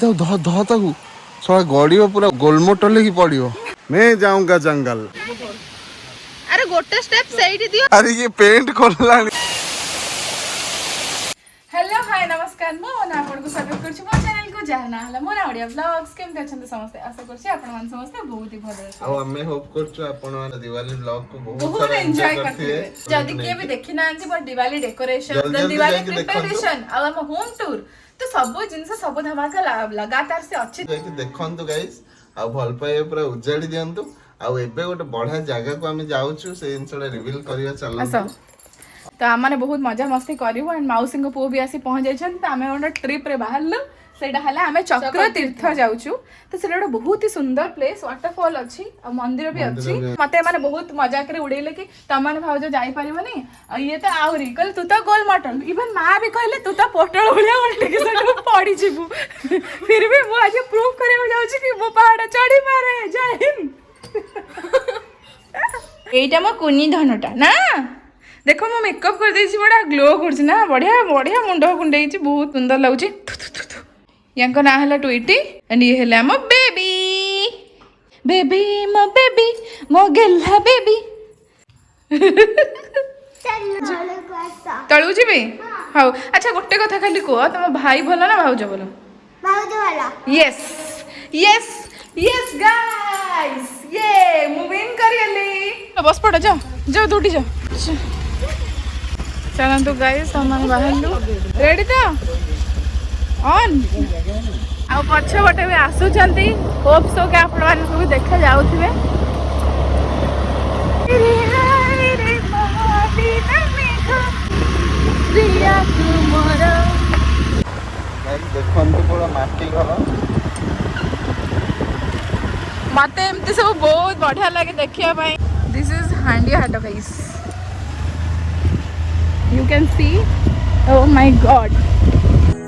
धह धह ताकू साला गड़ियो पूरा गोलमोटल की पड़ियो। मैं जाऊंगा जंगल। अरे गोटे स्टेप सही दियो। अरे ये पेंट खोललानी। हेलो हाय नमस्कार मो ना आपन को स्वागत करछु मो चैनल को जहाँ ना हला मो ना ओडिया ब्लॉग्स केम कछन समस्त आशा करछि आपन मन समस्त बहुत ही भलो अछि। आ हमें होप करछु आपन मन दिवाली ब्लॉग को बहुत सारा एंजॉय करथिबे। जदी के भी देखि नांती पर दिवाली डेकोरेशन दिवाली प्रिपरेशन आ हम होम टूर तो सब जिंस सब धमाका लगातार से अछि देखंतु गाइस आ भल पाए पूरा उजाड़ी दियंतु आ एबे गोटे बढ़िया जगह को हम जाउछु से इनसडा रिवील करिया चलंतु। तो आम बहुत मजा मस्ती करूँ एंड मौसी पु भी आसी पहुँच जाते आम गोटे ट्रिप रे बाहर से आम चक्रतीर्थ जाऊँ तो से गोटे बहुत ही सुंदर प्लेस वाटरफॉल अच्छी और मंदिर भी अच्छी मत मैंने बहुत मजाक उड़ेले कि तुम मैंने भाज जापरनि ये तो आहरी कहले तू तो गोल मटल इवन माँ भी कहले तू तो पोटल भाया पड़ी जीवु फिर भी मुझे आज प्रूव करने जाऊँ कि मो पहाड़ चढ़ी पारे जय हिंद यहीटा मो कुनी धनटा ना देखो मो मेकअप कर देछि बड़ा ग्लो करछि ना बढ़िया बढ़िया मुंड कुंडे बहुत सुंदर लागुछि। यांको ना हला ट्विटी एंड ये हला मो बेबी बेबी मो गेल्हा बेबी तळु जिबे हाउ अच्छा गोटे कथा खाली को तुम भाई भलो ना भाउज भलो भाउज वाला यस यस यस गाइस ये मूविंग करियली बस पड़ जा जाओ दूटी जा चलतु गाइस हम बाहर रेडी तो ऑन आ पछ बटे भी आसुचंती होप सो के आपण माने सब देखा जाउथिबे देखंतु पूरा माटी घर मते एमती सब बहुत बढ़िया लगे देखिया पाई। This is Handi Haat guys you can see oh my god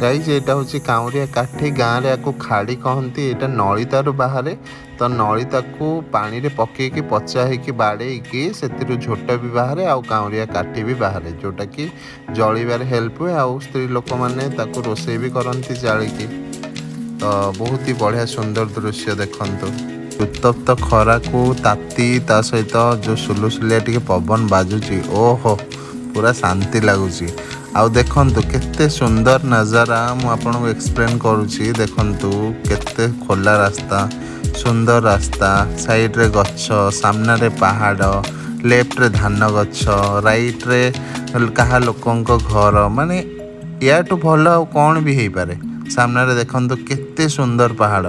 guys एटा होची कांवरिया काठी गाँ रे आकु खाड़ी कहंती एटा नळितारु बाहरे तो नळिता को पानी रे पके के पचा हे कि बाडे के सेतिरु झोटा भी बाहरे आ कांवरिया काठी भी बाहरे जोटा कि जळीबार हेल्प हुए आ स्त्री लोक माने ताकु रोसे भी करंती जाळी की तो बहुत ही बढ़िया सुंदर दृश्य देखंतु उत्तप्त खरा को ताती ता सहित जो सुलुसुलिया टिके पवन बाजुची ओहो पूरा शांति लगुच आउ देखंतु केते सुंदर नजारा मु आपनको एक्सप्लेन करूची देखंतु केते खोला रास्ता सुंदर रास्ता साइड रे गच्छ सामना रे पहाड़ लेफ्ट रे धान गच्छ राइट रे कहा लोकंक घर माने या तो भलो कौन भी हेई पारे सामना रे देखंतु केते सुंदर पहाड़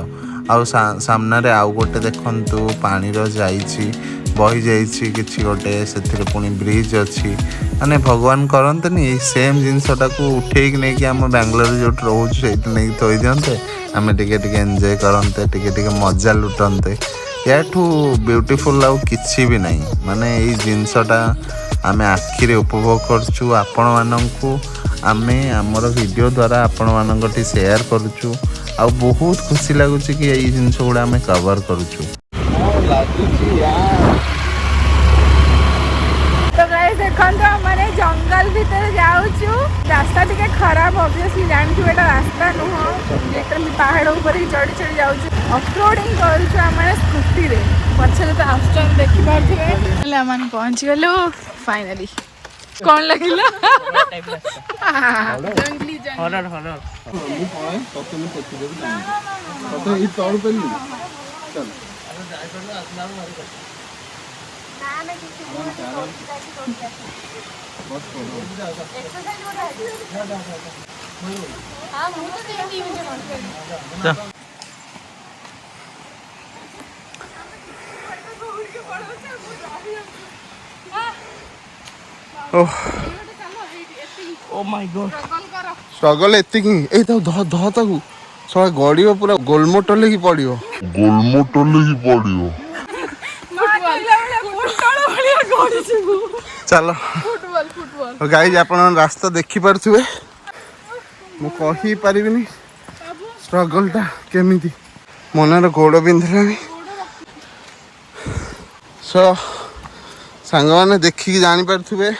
आउ सामना रे आउ गोटे देखंतु पानी रो जाईची बही जाइए कि गोटे से पुणी ब्रिज अच्छी माने भगवान करंतनी सेम जिनसटा को उठे नहीं कि आम बांग्लोर जो रोच से नहीं थोई दिंते आम टे एंजॉय करते टे मजा लुटते याठू ब्यूटीफुल आउ किछि भी नहीं माने ये जिनसटा आम आखिरे उपभोग करछु आपण माननकु आमे हमर वीडियो द्वारा आपण माननकटी शेयर करछु आ बहुत खुशी लागुछि कि ये जिनस गुडा आम कवर करछु। तो गाइस देखंतु हमने जंगल भीतर जाउछु रास्ता टिके खराब ऑब्वियसली जानछु एटा रास्ता नुह लिटरली पहाड़ ऊपर ही चढ़ी चढ़ी जाउछु ऑफरोडिंग करछु हमने स्कूटी रे पछले तो आस्टन देखि पारथिबे हले हमन पहुंच गेलु फाइनली कोन लागिला जंगली हॉरर हॉरर मु पळे तते मु देखि देबी तते ई तोड़ पेली चल ओ माय गॉड स्ट्रगल एतिकी ए तो धह धह ताकू साला गड़ियो पूरा गोलमोटल की पड़ियो चलो फुटबॉल गाइस आपण रास्ता देखि पारथुवे मु कहि परिबिनी स्ट्रगलटा केमिति मनर गोड़ बिंधलानी सो सांग माने देखि जानि पारथुवे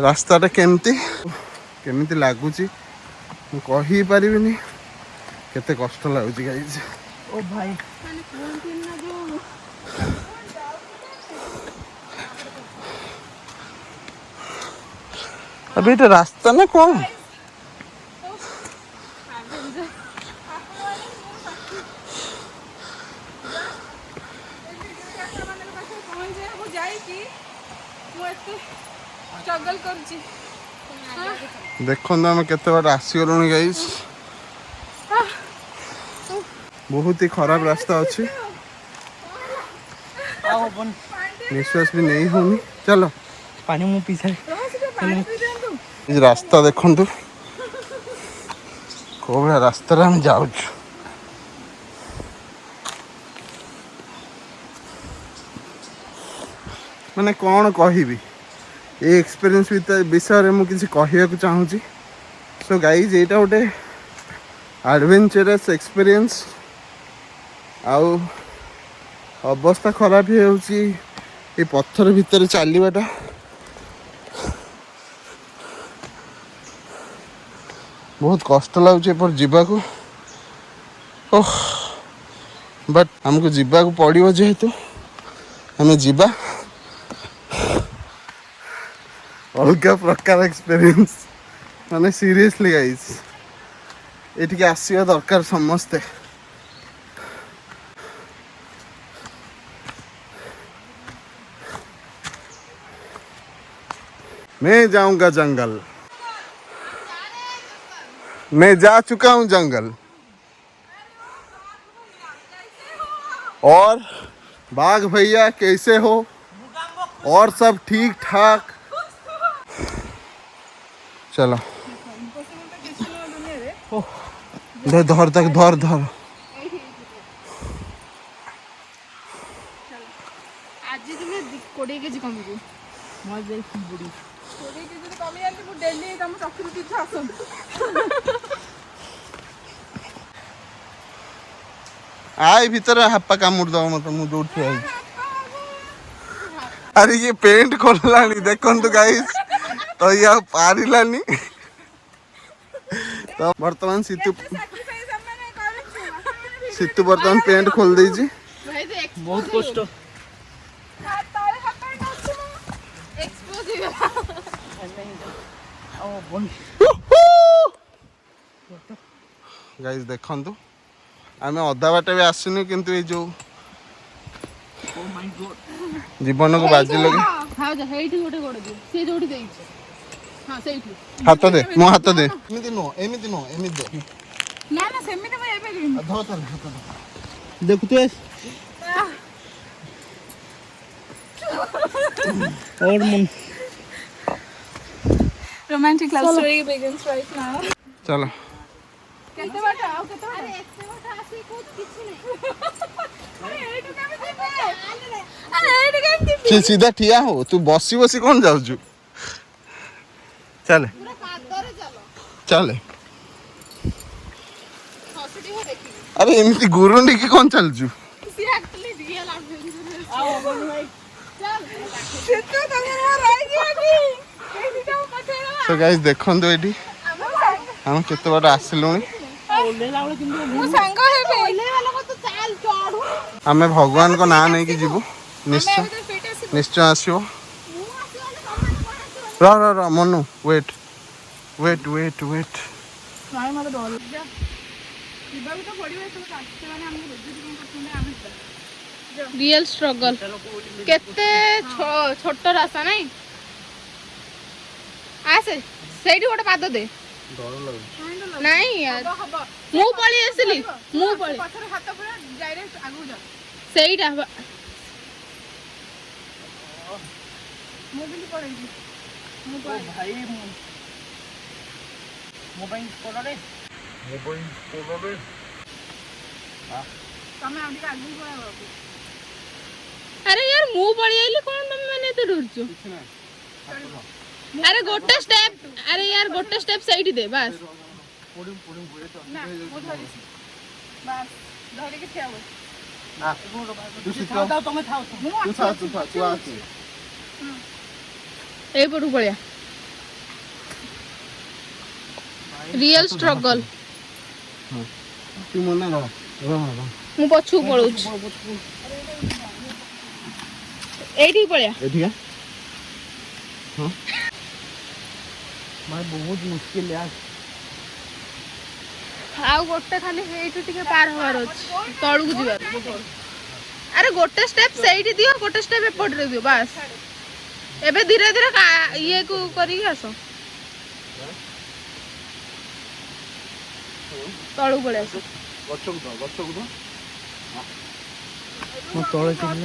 रास्ताटा केमिति केमिति लागुची मु कहि परिबिनी केते कष्ट लागुची गाइस। ओ भाई माने कोन ना जो अबे ये रास्ता ना कौन स्ट्रगल करची देखो आम केते बार आसीगलुनी गाइस। बहुत ही खराब रास्ता अच्छी आओ बन निश्वास भी नहीं होनी। चलो पानी मु पीछे इस रास्ता देखु को भाया रास्ता हम जाऊ मैंने कौन कहबी ये एक्सपीरियंस विषय में मुझे कहवाक चाहूँगी। सो गाइज यहाँ गोटे एडवेंचरस एक्सपीरियंस आउ अवस्था खराब ये पत्थर भितर चलवाटा बहुत कष्ट लगुच जावाक ओह बट हमको जावाक पड़ो जेहेतु आम जीवा अलग प्रकार एक्सपीरियंस माने सीरियसली गाइस ये आसवा दरकार समस्ते। मैं जाऊंगा जंगल, मैं जा चुका हूं जंगल और बाघ भैया कैसे हो और सब ठीक ठाक। चलो धर धर तक धर धर आज तुम्हें 20 केजी कमी मैं देख बुड़ी 20 केजी कमी जाती मु डेली तुम चक्रतीर्थ आसंतु आई भीतर हापा कामुड़ दो मत मुझे उठी आई। अरे ये पेंट खोललानी देखो तो गाइस तो ये पारिलानी तो वर्तमान सीतु सीतु वर्तमान पेंट खोल देजी बहुत कष्ट आओ बन गाइस देखंतु आमे अधा बाटे भी आसनु किंतु ये जो ओ माय गॉड जीवन को बाजी लगे हां जा हेठी गोटे गोड़ दे से जोडी देई हां सेठी हाथ दे मो हाथ दे एमिति नो एमिति दे ना ना सेमिति मैं एबे देम धो तर हाथ दे देख तू और मन romantic love story begins right now चलो केते बाटा आओ केते बाटा अरे एते बाटा आसी को किछि नै अरे एटु केमे दिबे अरे एटु केमे दिबे सीधा ठिया हो तू बसी बसी कौन जाऊ चले पूरा पादरे चलो चले हॉस्पिटल हो देखी अरे एमती गुरुंडी की कौन चल जू सी एक्चुअली रियल एडवेंचर आओ बन भाई चल सेतो तमरा रही गई केसी तो पठेला सो गाइस देखन तो एडी हम केते बार आसिलुनी ओलेला वाला किंतु मो संग हेबे ओले वाला को तो चाल चढ़ू आमे भगवान को ना नहीं कि जीवु निश्चय निश्चय आसियो रा रा रा मनु वेट वेट वेट वेट नाइ मते डर जा जीवा भी तो पड़िबे तो काटते माने हमके रोजी कोन करथुने आमे रियल स्ट्रगल केते छोट रास्ता नहीं आसे सेठी गोटे पाद दे डर लागु नहीं यार मु पळी आसली मु पळी पछर हाथ पूरा डायरेक्ट आगु जा सेईटा मु बिली पळी मु ओ भाई मोबाइल कोला रे तमे आंटी आगु पळा अरे यार मु पळी आइली कोन तमे माने तो डरछु अरे गोटे स्टेप अरे यार गोटे स्टेप साइड दे बस ना मु धरि बस धरि के थिया हो तू सीधा जाओ तुम थाओ तू आ ए पटू पळिया रियल स्ट्रगल ତୁ ମନା ରହ ମୁଁ ପଛକୁ ପଳଉଛି ଏଇଠିକି ପଳେଇବା ଏଠିକା ହଁ भाई बहुत मुश्किल यार ଆଉ ଗୋଟେ ଖାଲି ଏଇଠୁ ଟିକେ ପାର ହବାର ଅଛି ତଳକୁ ଯିବାର ଆରେ ଗୋଟେ ଷ୍ଟେପ ସେଇଠି ଦିଅ ଗୋଟେ ଷ୍ଟେପ ଏପଟରେ ଦିଅ ବାସ୍ ଏବେ ଧୀରେ ଧୀରେ ଇଏ କୁ କରିକି ଆସ ତଳକୁ ପଳେଇ ଆସ ଗଛକୁ ତ ମୁଁ ତଳେ ଥିଲି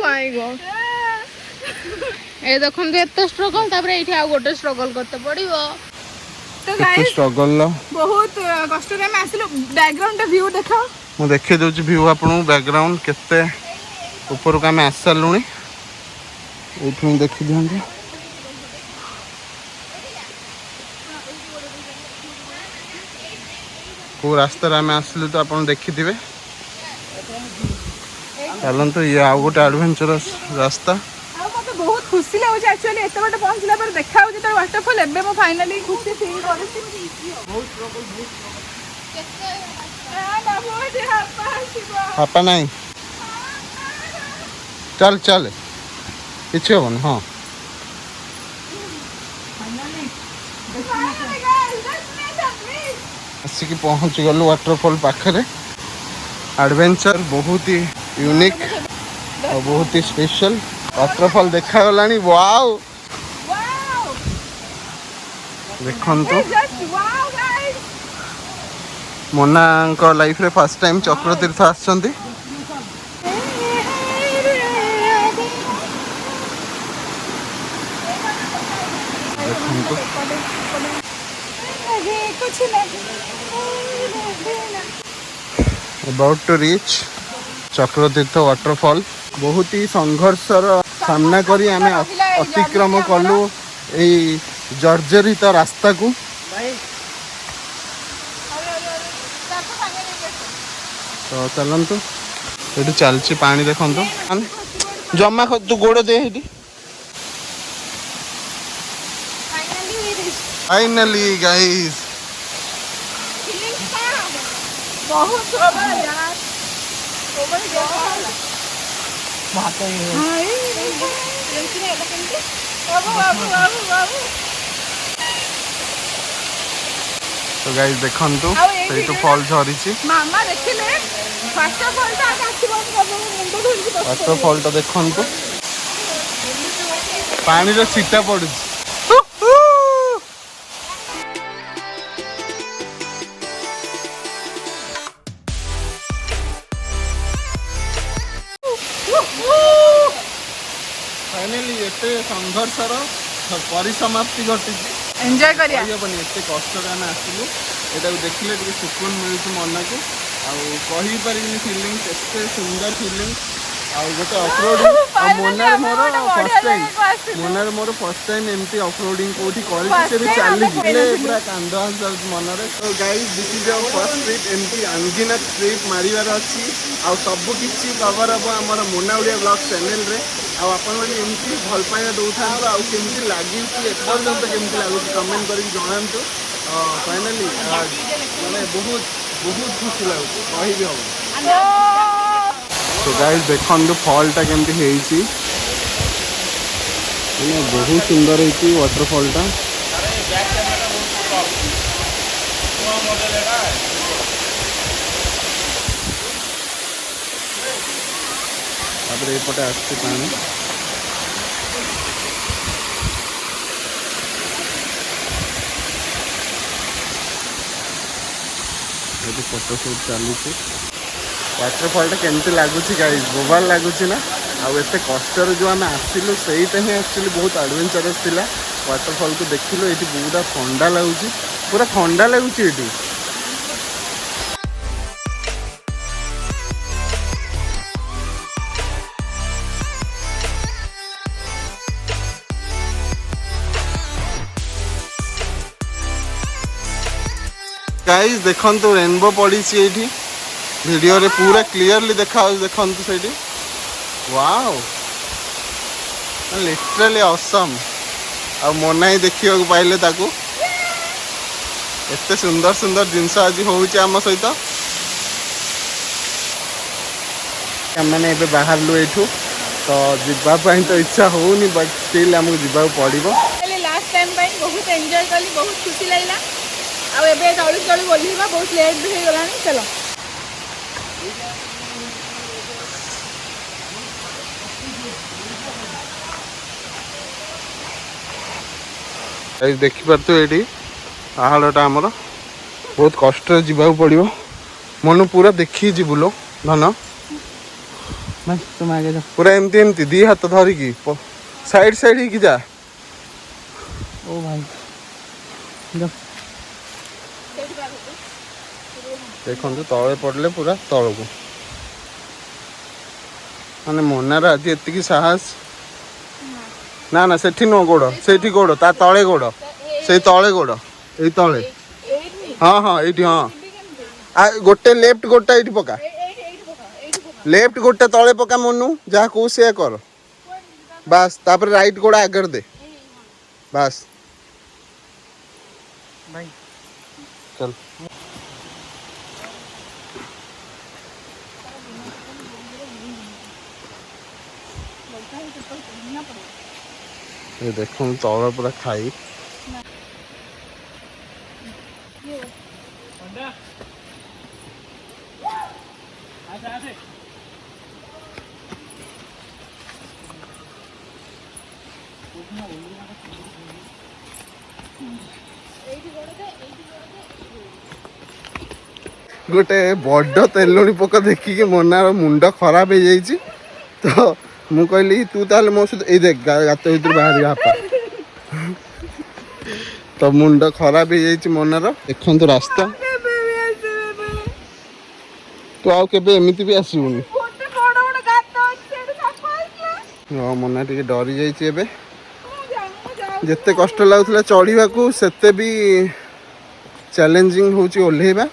ମାଇ ଗଡ୍ ଏ ଦେଖନ୍ତୁ ଏତେ ଷ୍ଟ୍ରଗଲ ତାପରେ ଏଇଠି ଆଉ ଗୋଟେ ଷ୍ଟ୍ରଗଲ କରତେ ପଡିବ तो गाइस स्ट्रगल बहुत कष्ट रे मैं आसिलो बैकग्राउंड व्यू देखा मु देखि दउची व्यू आपन बैकग्राउंड केते ऊपर का मैं आस लुणी एठु देखि दियंगे को रास्ता रे मैं आसलु तो आपन देखि दिबे चलन तो ये आउ गोटे एडवेंचरस रास्ता बहुत खुशी लागु एक्चुअली एते बटे पहुंचला पर देखा हो तो वाटरफॉल एबे मो फाइनली खुशी फील करछि बहुत हापा नहीं चल चल किसी हम हाँ आसिक पहुँच गलु वाटरफॉल पाखरे एडवेंचर बहुत ही यूनिक और बहुत ही स्पेशल वाटरफॉल देखा गलानी वाओ देखंतु मोना को लाइफ रे फर्स्ट टाइम चक्रतीर्थ आछंती देखंतु about to reach Chakratirtha waterfall बहुत ही संघर्षर सामना करी आमे अतिक्रम कलु ए जर्जरित रास्ता को तो चलतु ये चलची पानी देखु जमा तू गोड़ दे फाइनली गाइस बहुत यार तो गाइस देखंतु सेटू फॉल झरी मामा देखिले वाटरफॉल ता आसीबो मुंडो धुलकी वाटरफॉल ता देखंतु पानी रो छीटा पड़ू फाइनली एते संघर्षर परिसमाप्ति घटी एंजॉय करिया कहबनी एते कष्ट रे हम आसिलु एटा देखिले टिके सुकून मिलु मन को आ कहि परिबिनी फीलिंग एते सुंदर फीलिंग आ गोटे ऑफरोडिंग मोनार मोर फर्स्ट टाइम एमती ऑफरोडिंग कोठी करि से भी चाली गले पूरा कांदा मन रे तो guys this is our first trip एमती अंगिना ट्रिप मारिवार अछि आ सब किछि कवर अब हमर मोनाउडिया ब्लॉग चैनल रे आ अपन माने एमती भल पाया दउथान आ केमती लागि कि एपर्यंत केमती लागु कमेंट करि जणांतु फाइनली माने बहुत बहुत खुशी लागु कहि भी हो तो गाइस देखंतु फॉल टा केमती हेइची माने बहुत सुंदर हेइची वाटरफॉल टा तापर एपटे आछी पानी ये फोटो शूट चालू वाटरफॉल टा केमती लगुच गाइस बोबाल लगुच ना आउ एते कष्ट जो आम आसिलु सहीटा ही एक्चुअली बहुत एडवेंचरस थिला वाटरफॉल को देखिलु ये पूरा ठंडा लगुच पूरा ठंडा लगुच ये गाइस देखंतु रेनबो पड़ी सी वीडियो रे पूरा क्लियरली देखा देखंतु सेठी वाओ लिटरली ऑसम आ मोना ही देखियो पाइले ताकू एते सुंदर सुंदर जिनस आज होउची आम सहित मैंने ए बाहर लु एठू तो जीवाई तो इच्छा होनी बट स्टिल आमको जीवा पड़ो। लास्ट टाइम बहुत एंजॉय कली बहुत खुशी लगला आबे तलू तलू बोलवा बहुत लेट भी हो गलानी चलो देखिपे ये पहाड़टा आमर बहुत कष्ट जावाक पड़ो मन पूरा देखी जीवु लो धन तुम आगे जाओ पूरा एमती एमती दी हाथ धरिकी साइड साइड ही जा। ओ भाई जाओ देखो तले पड़े पूरा तल को माने मनार आज एति साहस ना ना सेठी नो गोड़ सेठी गोड़ ता तले गोड़ से तले गोड़ ये तले हाँ हाँ ये हाँ गोटे लेफ्ट गोटा ये पका लेफ्ट गोटे तले पका मनु जहाँ कौ से कर बस तापर राइट गोड़ा आगर दे बस भाई चल ये देखो तौर पूरा खाई गोटे बड़ तेलुणी पोक देखिए मनार मुंड खराब हो जाइए तो मु कहली तू ताल मो सहित ये देख गात भर बाहर हापा तो मुंड खराब हो जाइए मनार देखु रास्ता तू आउ के एमती भी आसबुनि हाँ मना टे डरी जाइए जिते कष्ट लगुला चढ़ा को सेते भी चैलेंजिंग होची ओल्हेबा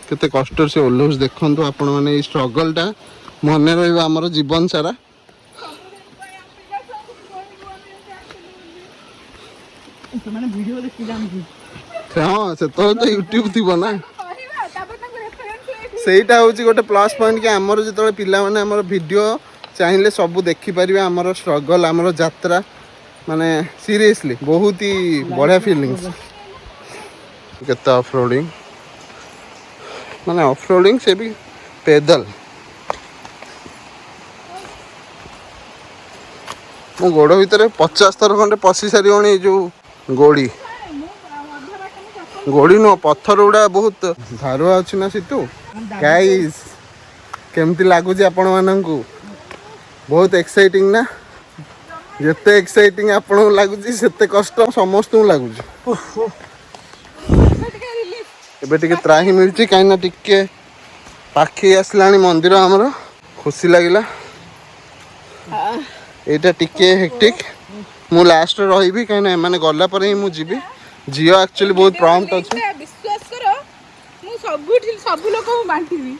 केते कष्ट से ओल्हौस देखंतु आपण माने स्ट्रगलटा मन रहिबा हमर जीवन सारा मैंने वीडियो देखि जाम हाँ से तो यूट्यूब थी ना सेटा होची गोटे प्लस पॉइंट कि हमर जतले पिला माने हमर वीडियो चाहिले सब देखि परिबे हमर स्ट्रगल हमर यात्रा माने सीरियसली बहुत ही बढ़िया फीलिंग्स केते ऑफ रोडिंग माने ऑफ रोडिंग से भी पैदल मो गोड़ भितर 50 थर खंडे पशि सारी जो गोड़ी गोड़ी नुह पत्थर गुड़ा बहुत धारुआ अच्छी ना सीतु गाइस केमती लगुच आपण मानू बहुत एक्साइटिंग ना जिते एक्साइटिंग आपण लगुच सेते कष्ट समस्त लगुच एबे टिके त्राही मिलची कहीं टिके पाखी आसलानी मंदिर हमर खुशी लगिला एटा टिके हेक्टिक मु लास्ट रही कहीं माने गला पर ही मु जीवी जियो एक्चुअली बहुत प्रॉम्प्ट अछि विश्वास करो मु सब लोक को बांटीबी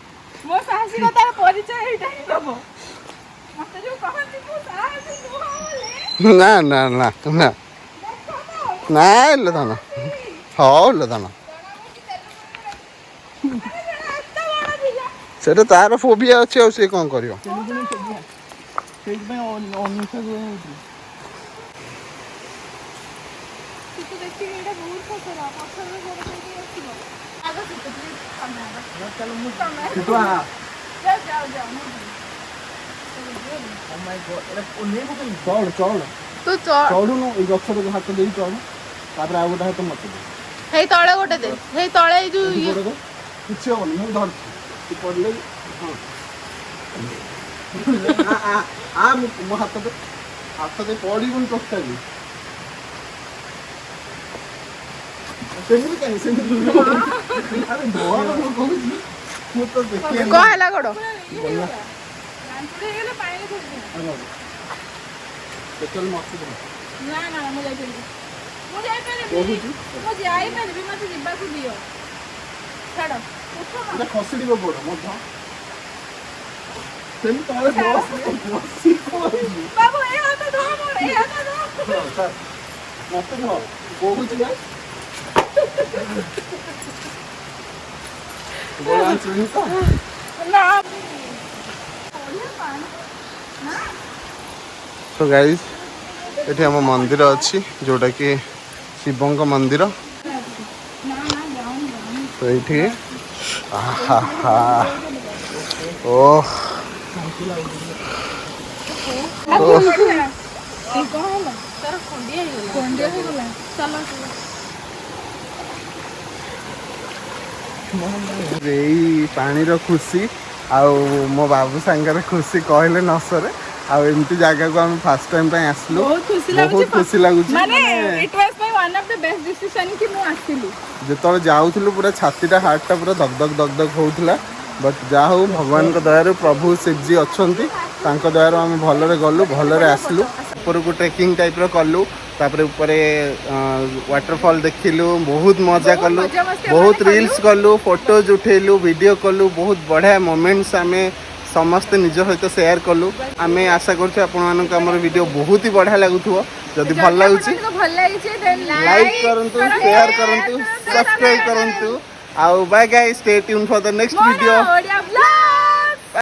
मो साहसिकतार परिचय एटा ही दबो मते जो कहନ୍ତି मु साहसी नुहले ना ना ना ना ना ले दाना हां ले दाना सेटा तार फोबिया अछि आ से कोन करियो तू चढ़ू नु गछ हाथ दे चढ़ तापर आ गोटा हाथ मत दे हे तळे गोटे दे हे तळे जो किछ होनी मु धर तू पड़ले हां आ मो हाथ दे पड़ीबन टोटली सेमि कहीं सेमि अरे धोआ मु कहू मु तो देखि को हला गोडो पेट्रोल मत दे ना ना मु जाई परबी मते जिबा को दियो छाड़ो এটা খসিড়িব বড় মধ্য সেমি তাহলে বসি বাবু এই হাতে ধর মোর এই হাতে ধর মত ধর বহুছি না सो गाइस एठी हम मंदिर अच्छी जोटा कि शिवंक मंदिर तो ये ओह पानी खुशी आउ मो बाबू सांगे खुशी कहले न सरे आउ एमती जगह को हम फर्स्ट टाइम पे आसलु बहुत खुशी लागुची माने it was my one of the best decision कि मु आसिलु जेतले जाउथलु पूरा छातीटा हार्टटा पूरा धक धक धक धक होउथला बट जा हो भगवान को दयारु प्रभु शिवजी अच्छंती तांको दयारु हम भलरे गलु भलरे आसलु ऊपर को ट्रेकिंग टाइप रो कलु तापरे ऊपरे वाटरफॉल देखिलु बहुत मजा कलु बहुत रील्स कलु फोटोज उठेलु वीडियो कलु बहुत बढ़िया मोमेंट्स आमे समस्ते निज सहित शेयर कलु आमे आशा करछु आपन मानक हमर वीडियो बहुत ही बढ़िया लागुथुव जदि भल लागुची लाइक करंतु शेयर करंतु सब्सक्राइब करंतु आउ bye guys stay tune for the next video